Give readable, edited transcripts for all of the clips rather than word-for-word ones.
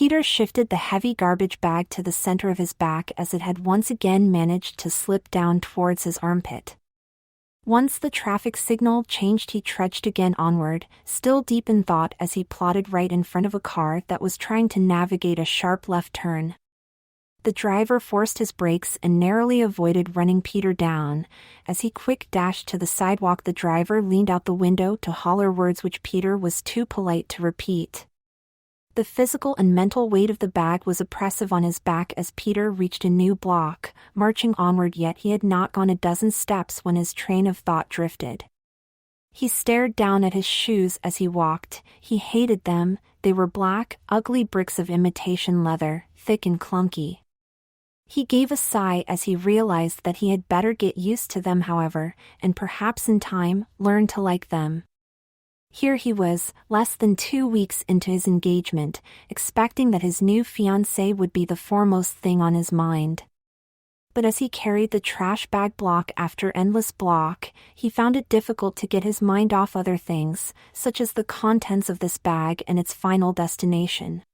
Peter shifted the heavy garbage bag to the center of his back as it had once again managed to slip down towards his armpit. Once the traffic signal changed, he trudged again onward, still deep in thought as he plodded right in front of a car that was trying to navigate a sharp left turn. The driver forced his brakes and narrowly avoided running Peter down. As he quick dashed to the sidewalk, the driver leaned out the window to holler words which Peter was too polite to repeat. The physical and mental weight of the bag was oppressive on his back as Peter reached a new block, marching onward, yet he had not gone a dozen steps when his train of thought drifted. He stared down at his shoes as he walked. He hated them. They were black, ugly bricks of imitation leather, thick and clunky. He gave a sigh as he realized that he had better get used to them, however, and perhaps in time, learn to like them. Here he was, less than 2 weeks into his engagement, expecting that his new fiancée would be the foremost thing on his mind. But as he carried the trash bag block after endless block, he found it difficult to get his mind off other things, such as the contents of this bag and its final destination.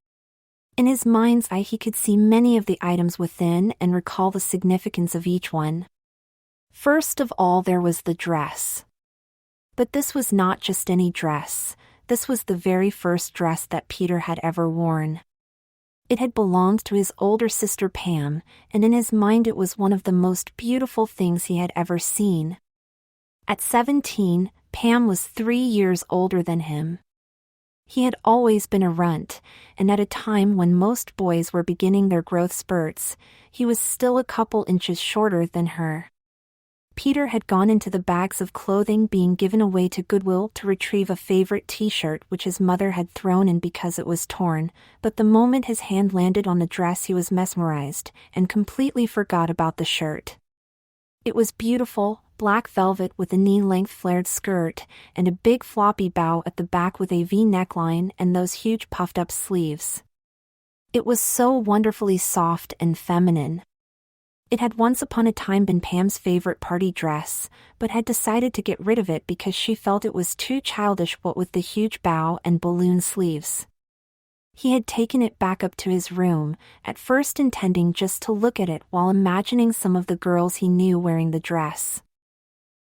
In his mind's eye, he could see many of the items within and recall the significance of each one. First of all, there was the dress. But this was not just any dress. This was the very first dress that Peter had ever worn. It had belonged to his older sister Pam, and in his mind it was one of the most beautiful things he had ever seen. At 17, Pam was 3 years older than him. He had always been a runt, and at a time when most boys were beginning their growth spurts, he was still a couple inches shorter than her. Peter had gone into the bags of clothing being given away to Goodwill to retrieve a favorite t-shirt which his mother had thrown in because it was torn, but the moment his hand landed on the dress he was mesmerized, and completely forgot about the shirt. It was beautiful, black velvet with a knee-length flared skirt, and a big floppy bow at the back with a V neckline and those huge puffed-up sleeves. It was so wonderfully soft and feminine. It had once upon a time been Pam's favorite party dress, but had decided to get rid of it because she felt it was too childish, what with the huge bow and balloon sleeves. He had taken it back up to his room, at first intending just to look at it while imagining some of the girls he knew wearing the dress.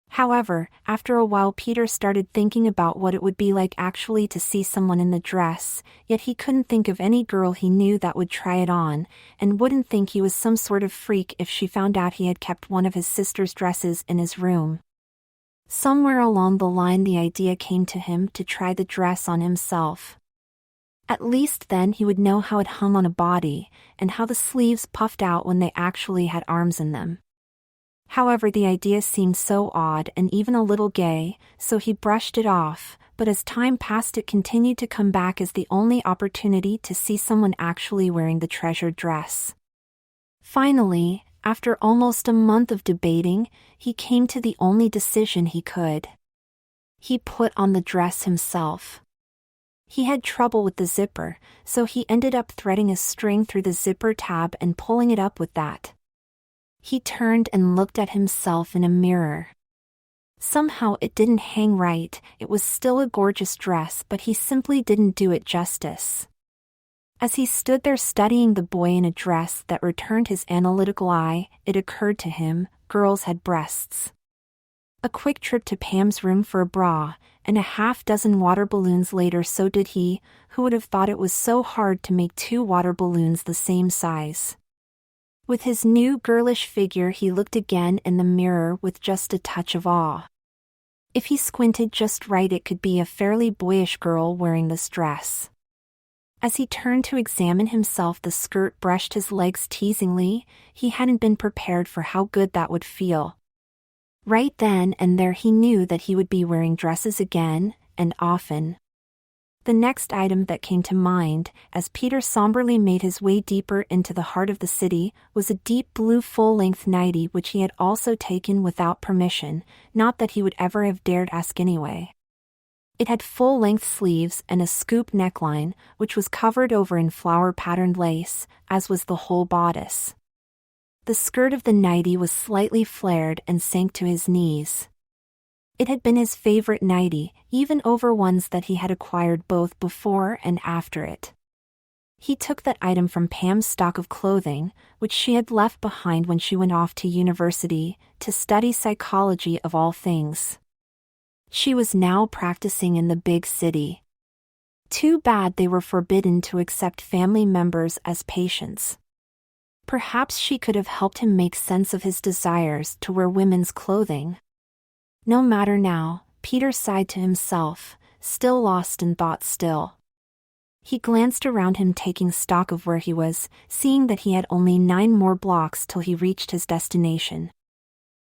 However, after a while Peter started thinking about what it would be like actually to see someone in the dress, yet he couldn't think of any girl he knew that would try it on, and wouldn't think he was some sort of freak if she found out he had kept one of his sister's dresses in his room. Somewhere along the line the idea came to him to try the dress on himself. At least then he would know how it hung on a body, and how the sleeves puffed out when they actually had arms in them. However, the idea seemed so odd and even a little gay, so he brushed it off, but as time passed it continued to come back as the only opportunity to see someone actually wearing the treasured dress. Finally, after almost a month of debating, he came to the only decision he could. He put on the dress himself. He had trouble with the zipper, so he ended up threading a string through the zipper tab and pulling it up with that. He turned and looked at himself in a mirror. Somehow it didn't hang right. It was still a gorgeous dress, but he simply didn't do it justice. As he stood there studying the boy in a dress that returned his analytical eye, it occurred to him, girls had breasts. A quick trip to Pam's room for a bra, and a half-dozen water balloons later, so did he. Who would have thought it was so hard to make 2 water balloons the same size? With his new girlish figure he looked again in the mirror with just a touch of awe. If he squinted just right it could be a fairly boyish girl wearing this dress. As he turned to examine himself the skirt brushed his legs teasingly. He hadn't been prepared for how good that would feel. Right then and there he knew that he would be wearing dresses again, and often. The next item that came to mind, as Peter somberly made his way deeper into the heart of the city, was a deep blue full-length nighty which he had also taken without permission, not that he would ever have dared ask anyway. It had full-length sleeves and a scoop neckline, which was covered over in flower-patterned lace, as was the whole bodice. The skirt of the nighty was slightly flared and sank to his knees. It had been his favorite nighty, even over ones that he had acquired both before and after it. He took that item from Pam's stock of clothing, which she had left behind when she went off to university, to study psychology of all things. She was now practicing in the big city. Too bad they were forbidden to accept family members as patients. Perhaps she could have helped him make sense of his desires to wear women's clothing. No matter now, Peter sighed to himself, still lost in thought still. He glanced around him, taking stock of where he was, seeing that he had only 9 more blocks till he reached his destination.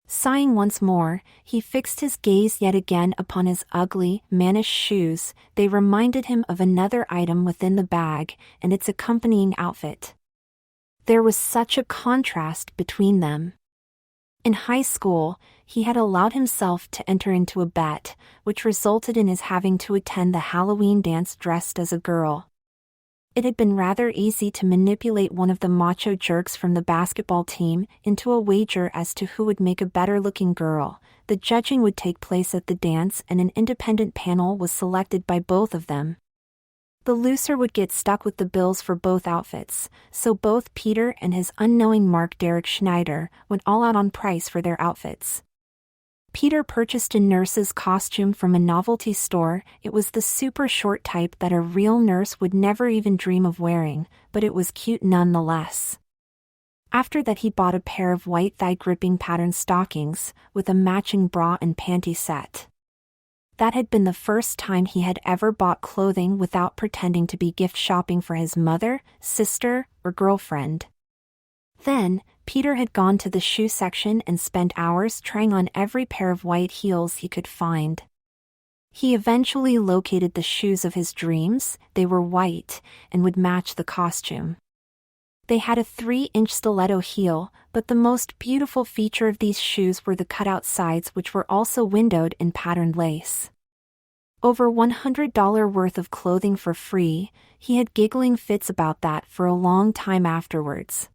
Sighing once more, he fixed his gaze yet again upon his ugly, mannish shoes. They reminded him of another item within the bag, and its accompanying outfit. There was such a contrast between them. In high school, he had allowed himself to enter into a bet, which resulted in his having to attend the Halloween dance dressed as a girl. It had been rather easy to manipulate one of the macho jerks from the basketball team into a wager as to who would make a better-looking girl. The judging would take place at the dance, and an independent panel was selected by both of them. The loser would get stuck with the bills for both outfits, so both Peter and his unknowing Mark Derek Schneider went all out on price for their outfits. Peter purchased a nurse's costume from a novelty store. It was the super short type that a real nurse would never even dream of wearing, but it was cute nonetheless. After that, he bought a pair of white thigh-gripping patterned stockings, with a matching bra and panty set. That had been the first time he had ever bought clothing without pretending to be gift shopping for his mother, sister, or girlfriend. Then, Peter had gone to the shoe section and spent hours trying on every pair of white heels he could find. He eventually located the shoes of his dreams. They were white, and would match the costume. They had a 3-inch stiletto heel, but the most beautiful feature of these shoes were the cutout sides, which were also windowed in patterned lace. Over $100 worth of clothing for free. He had giggling fits about that for a long time afterwards.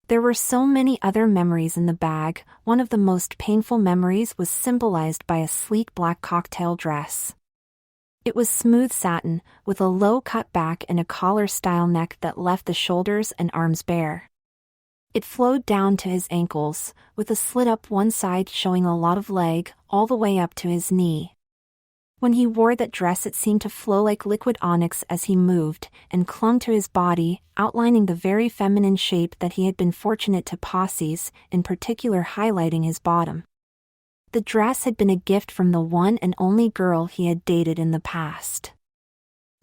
There were so many other memories in the bag. One of the most painful memories was symbolized by a sleek black cocktail dress. It was smooth satin, with a low-cut back and a collar-style neck that left the shoulders and arms bare. It flowed down to his ankles, with a slit up one side showing a lot of leg, all the way up to his knee. When he wore that dress, it seemed to flow like liquid onyx as he moved, and clung to his body, outlining the very feminine shape that he had been fortunate to possess, in particular highlighting his bottom. The dress had been a gift from the one and only girl he had dated in the past.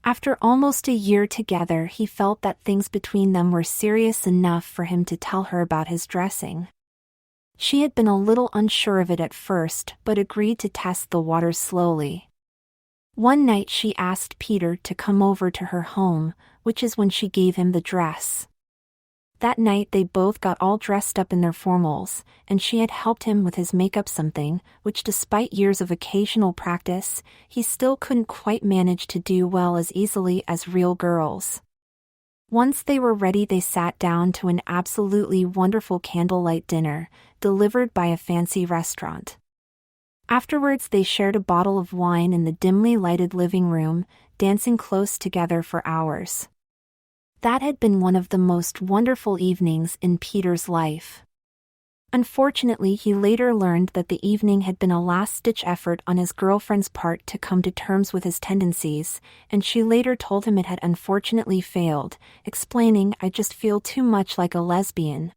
After almost a year together, he felt that things between them were serious enough for him to tell her about his dressing. She had been a little unsure of it at first, but agreed to test the waters slowly. One night she asked Peter to come over to her home, which is when she gave him the dress. That night they both got all dressed up in their formals, and she had helped him with his makeup, something which, despite years of occasional practice, he still couldn't quite manage to do well as easily as real girls. Once they were ready, they sat down to an absolutely wonderful candlelight dinner, delivered by a fancy restaurant. Afterwards they shared a bottle of wine in the dimly lighted living room, dancing close together for hours. That had been one of the most wonderful evenings in Peter's life. Unfortunately, he later learned that the evening had been a last-ditch effort on his girlfriend's part to come to terms with his tendencies, and she later told him it had unfortunately failed, explaining, "I just feel too much like a lesbian."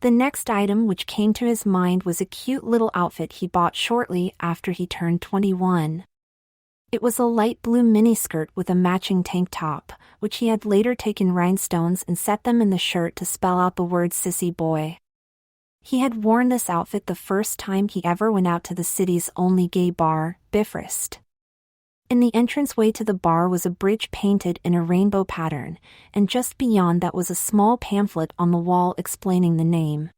The next item which came to his mind was a cute little outfit he bought shortly after he turned 21. It was a light blue miniskirt with a matching tank top, which he had later taken rhinestones and set them in the shirt to spell out the word "sissy boy." He had worn this outfit the first time he ever went out to the city's only gay bar, Biff. In the entranceway to the bar was a bridge painted in a rainbow pattern, and just beyond that was a small pamphlet on the wall explaining the name.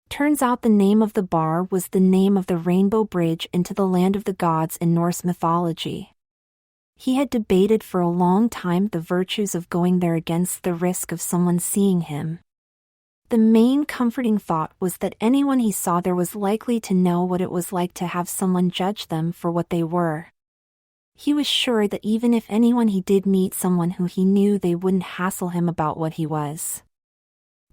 Turns out the name of the bar was the name of the rainbow bridge into the land of the gods in Norse mythology. He had debated for a long time the virtues of going there against the risk of someone seeing him. The main comforting thought was that anyone he saw there was likely to know what it was like to have someone judge them for what they were. He was sure that even if anyone he did meet someone who he knew, they wouldn't hassle him about what he was.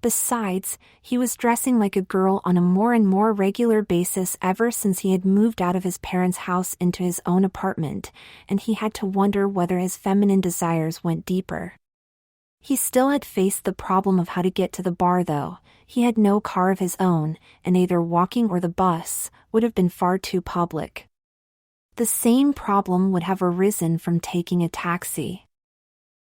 Besides, he was dressing like a girl on a more and more regular basis ever since he had moved out of his parents' house into his own apartment, and he had to wonder whether his feminine desires went deeper. He still had faced the problem of how to get to the bar though. He had no car of his own, and either walking or the bus would have been far too public. The same problem would have arisen from taking a taxi.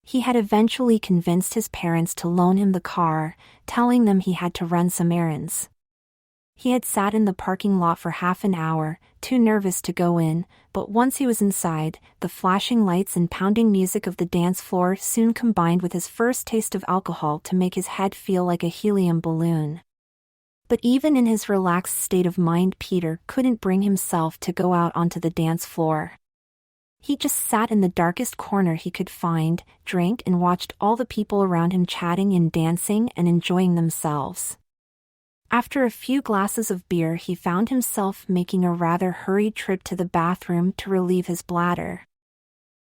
He had eventually convinced his parents to loan him the car, telling them he had to run some errands. He had sat in the parking lot for half an hour, too nervous to go in, but once he was inside, the flashing lights and pounding music of the dance floor soon combined with his first taste of alcohol to make his head feel like a helium balloon. But even in his relaxed state of mind, Peter couldn't bring himself to go out onto the dance floor. He just sat in the darkest corner he could find, drank and watched all the people around him chatting and dancing and enjoying themselves. After a few glasses of beer, he found himself making a rather hurried trip to the bathroom to relieve his bladder.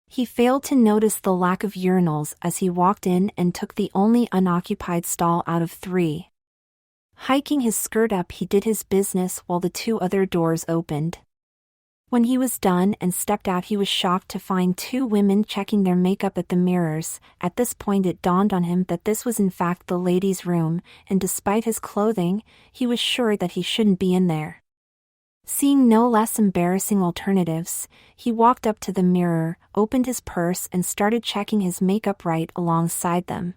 He failed to notice the lack of urinals as he walked in and took the only unoccupied stall out of 3. Hiking his skirt up, he did his business while the 2 other doors opened. When he was done and stepped out, he was shocked to find 2 women checking their makeup at the mirrors. At this point it dawned on him that this was in fact the ladies' room, and despite his clothing, he was sure that he shouldn't be in there. Seeing no less embarrassing alternatives, he walked up to the mirror, opened his purse and started checking his makeup right alongside them.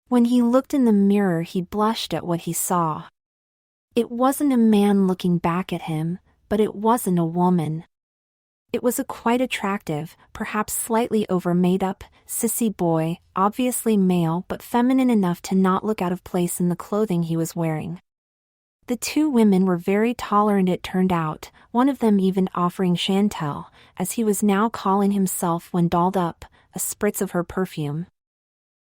When he looked in the mirror, he blushed at what he saw. It wasn't a man looking back at him, but it wasn't a woman. It was a quite attractive, perhaps slightly over-made-up, sissy boy, obviously male but feminine enough to not look out of place in the clothing he was wearing. The 2 women were very tolerant, it turned out, one of them even offering Chantel, as he was now calling himself when dolled up, a spritz of her perfume.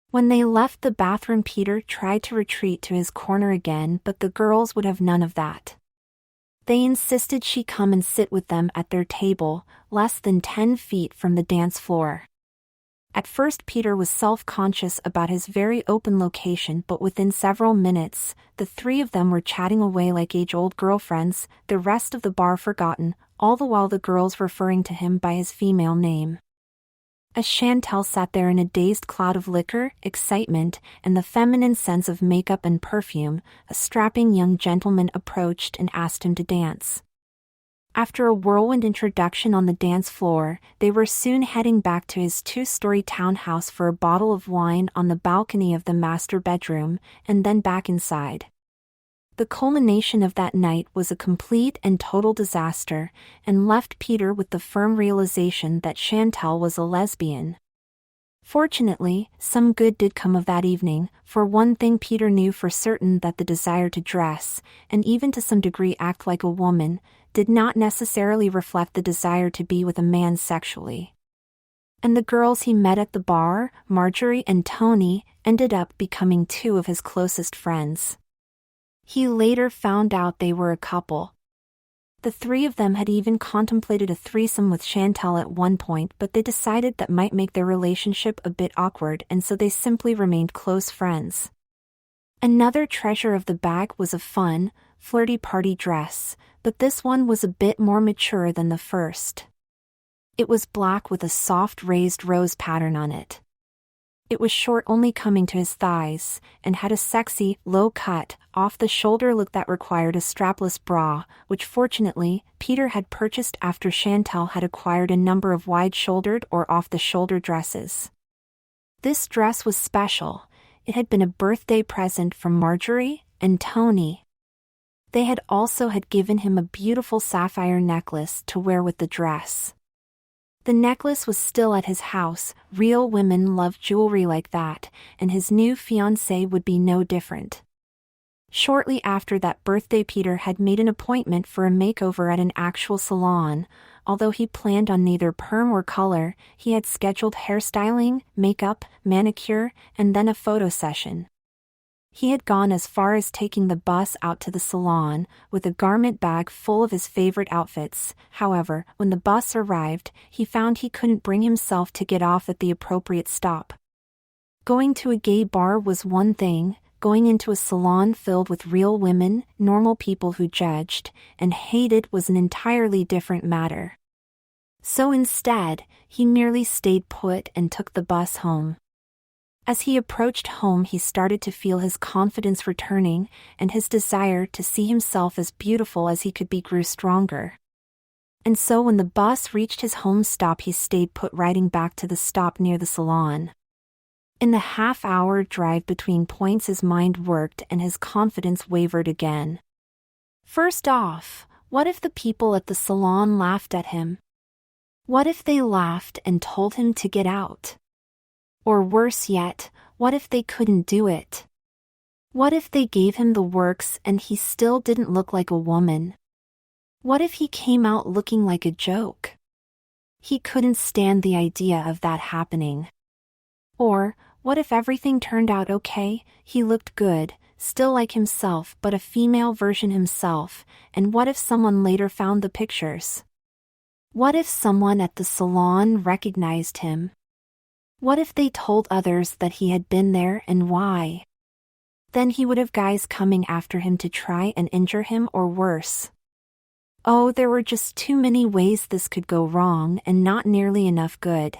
When they left the bathroom, Peter tried to retreat to his corner again, but the girls would have none of that. They insisted she come and sit with them at their table, less than 10 feet from the dance floor. At first Peter was self-conscious about his very open location, but within several minutes, the 3 of them were chatting away like age-old girlfriends, the rest of the bar forgotten, all the while the girls referring to him by his female name. As Chantel sat there in a dazed cloud of liquor, excitement, and the feminine scents of makeup and perfume, a strapping young gentleman approached and asked him to dance. After a whirlwind introduction on the dance floor, they were soon heading back to his 2-story townhouse for a bottle of wine on the balcony of the master bedroom, and then back inside. The culmination of that night was a complete and total disaster, and left Peter with the firm realization that Chantel was a lesbian. Fortunately, some good did come of that evening. For one thing, Peter knew for certain that the desire to dress, and even to some degree act like a woman, did not necessarily reflect the desire to be with a man sexually. And the girls he met at the bar, Marjorie and Tony, ended up becoming 2 of his closest friends. He later found out they were a couple. The 3 of them had even contemplated a threesome with Chantel at one point, but they decided that might make their relationship a bit awkward, and so they simply remained close friends. Another treasure of the bag was a fun, flirty party dress, but this one was a bit more mature than the first. It was black with a soft raised rose pattern on it. It was short, only coming to his thighs, and had a sexy, low-cut, off-the-shoulder look that required a strapless bra, which fortunately, Peter had purchased after Chantel had acquired a number of wide-shouldered or off-the-shoulder dresses. This dress was special. It had been a birthday present from Marjorie and Tony. They had also given him a beautiful sapphire necklace to wear with the dress. The necklace was still at his house. Real women love jewelry like that, and his new fiancée would be no different. Shortly after that birthday, Peter had made an appointment for a makeover at an actual salon. Although he planned on neither perm or color, he had scheduled hairstyling, makeup, manicure, and then a photo session. He had gone as far as taking the bus out to the salon, with a garment bag full of his favorite outfits. However, when the bus arrived, he found he couldn't bring himself to get off at the appropriate stop. Going to a gay bar was one thing, going into a salon filled with real women, normal people who judged and hated was an entirely different matter. So instead, he merely stayed put and took the bus home. As he approached home, he started to feel his confidence returning, and his desire to see himself as beautiful as he could be grew stronger. And so when the bus reached his home stop, he stayed put, riding back to the stop near the salon. In the half-hour drive between points, his mind worked and his confidence wavered again. First off, what if the people at the salon laughed at him? What if they laughed and told him to get out? Or worse yet, what if they couldn't do it? What if they gave him the works and he still didn't look like a woman? What if he came out looking like a joke? He couldn't stand the idea of that happening. Or, what if everything turned out okay, he looked good, still like himself but a female version himself, and what if someone later found the pictures? What if someone at the salon recognized him? What if they told others that he had been there and why? Then he would have guys coming after him to try and injure him, or worse. Oh, there were just too many ways this could go wrong and not nearly enough good.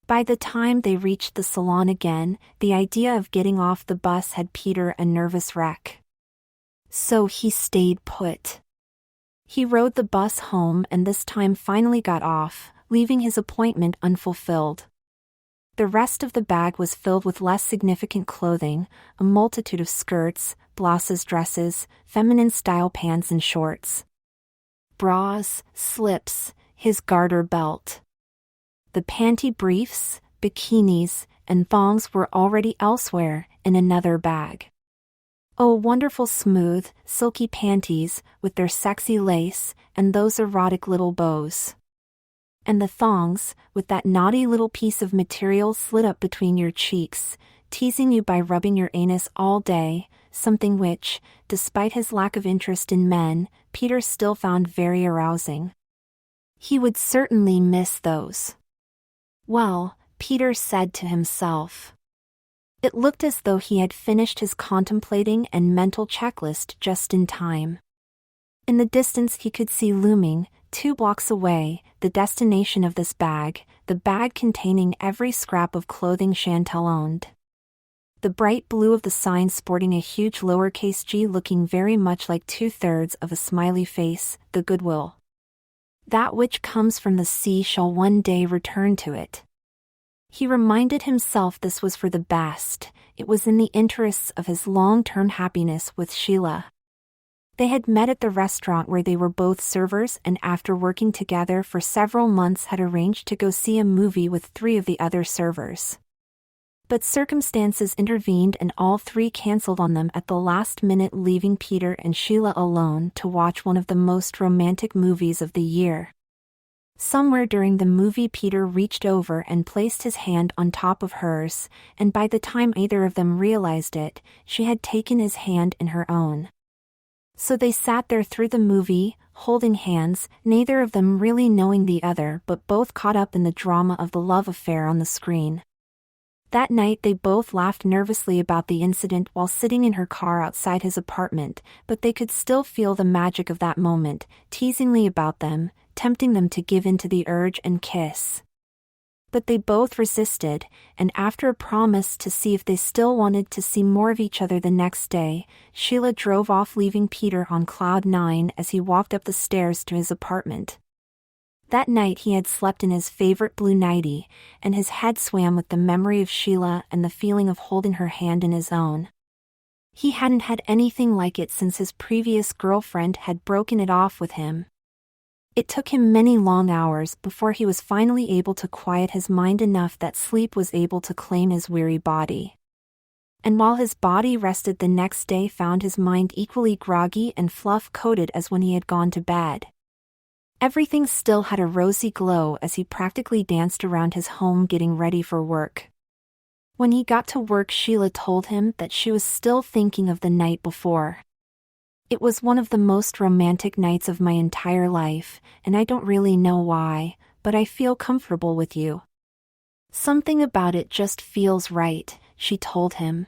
By the time they reached the salon again, the idea of getting off the bus had Peter a nervous wreck. So he stayed put. He rode the bus home and this time finally got off, leaving his appointment unfulfilled. The rest of the bag was filled with less significant clothing, a multitude of skirts, blouses, dresses, feminine-style pants and shorts. Bras, slips, his garter belt. The panty briefs, bikinis, and thongs were already elsewhere, in another bag. Oh, wonderful smooth, silky panties, with their sexy lace, and those erotic little bows. And the thongs, with that naughty little piece of material slid up between your cheeks, teasing you by rubbing your anus all day, something which, despite his lack of interest in men, Peter still found very arousing. He would certainly miss those. Well, Peter said to himself. It looked as though he had finished his contemplating and mental checklist just in time. In the distance he could see looming, 2 blocks away, the destination of this bag, the bag containing every scrap of clothing Chantel owned. The bright blue of the sign sporting a huge lowercase g looking very much like 2/3 of a smiley face, the Goodwill. That which comes from the sea shall one day return to it. He reminded himself this was for the best, it was in the interests of his long-term happiness with Sheila. They had met at the restaurant where they were both servers and after working together for several months had arranged to go see a movie with 3 of the other servers. But circumstances intervened and all 3 canceled on them at the last minute, leaving Peter and Sheila alone to watch one of the most romantic movies of the year. Somewhere during the movie Peter reached over and placed his hand on top of hers, and by the time either of them realized it, she had taken his hand in her own. So they sat there through the movie, holding hands, neither of them really knowing the other but both caught up in the drama of the love affair on the screen. That night they both laughed nervously about the incident while sitting in her car outside his apartment, but they could still feel the magic of that moment, teasingly about them, tempting them to give in to the urge and kiss. But they both resisted, and after a promise to see if they still wanted to see more of each other the next day, Sheila drove off, leaving Peter on cloud 9 as he walked up the stairs to his apartment. That night he had slept in his favorite blue nighty, and his head swam with the memory of Sheila and the feeling of holding her hand in his own. He hadn't had anything like it since his previous girlfriend had broken it off with him. It took him many long hours before he was finally able to quiet his mind enough that sleep was able to claim his weary body. And while his body rested, the next day found his mind equally groggy and fluff-coated as when he had gone to bed. Everything still had a rosy glow as he practically danced around his home getting ready for work. When he got to work, Sheila told him that she was still thinking of the night before. It was one of the most romantic nights of my entire life, and I don't really know why, but I feel comfortable with you. Something about it just feels right, she told him.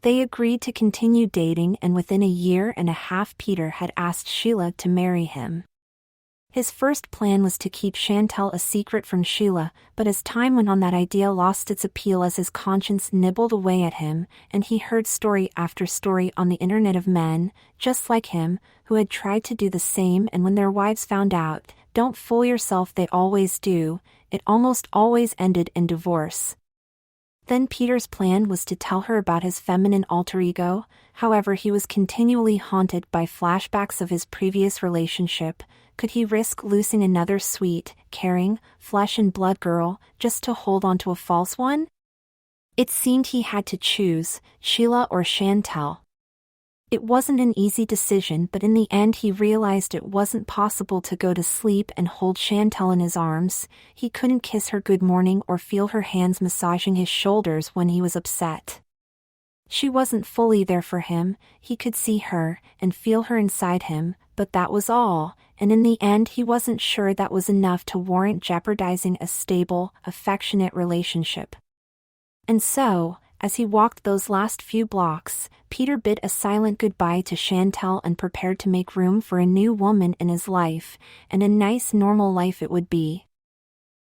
They agreed to continue dating, and within a year and a half Peter had asked Sheila to marry him. His first plan was to keep Chantel a secret from Sheila, but as time went on that idea lost its appeal as his conscience nibbled away at him, and he heard story after story on the internet of men, just like him, who had tried to do the same, and when their wives found out, don't fool yourself, they always do, it almost always ended in divorce. Then Peter's plan was to tell her about his feminine alter ego. However, he was continually haunted by flashbacks of his previous relationship. Could he risk losing another sweet, caring, flesh and blood girl just to hold on to a false one? It seemed he had to choose, Sheila or Chantel. It wasn't an easy decision, but in the end he realized it wasn't possible to go to sleep and hold Chantel in his arms. He couldn't kiss her good morning or feel her hands massaging his shoulders when he was upset. She wasn't fully there for him. He could see her and feel her inside him, but that was all, and in the end he wasn't sure that was enough to warrant jeopardizing a stable, affectionate relationship. And so, as he walked those last few blocks, Peter bid a silent goodbye to Chantel and prepared to make room for a new woman in his life, and a nice normal life it would be.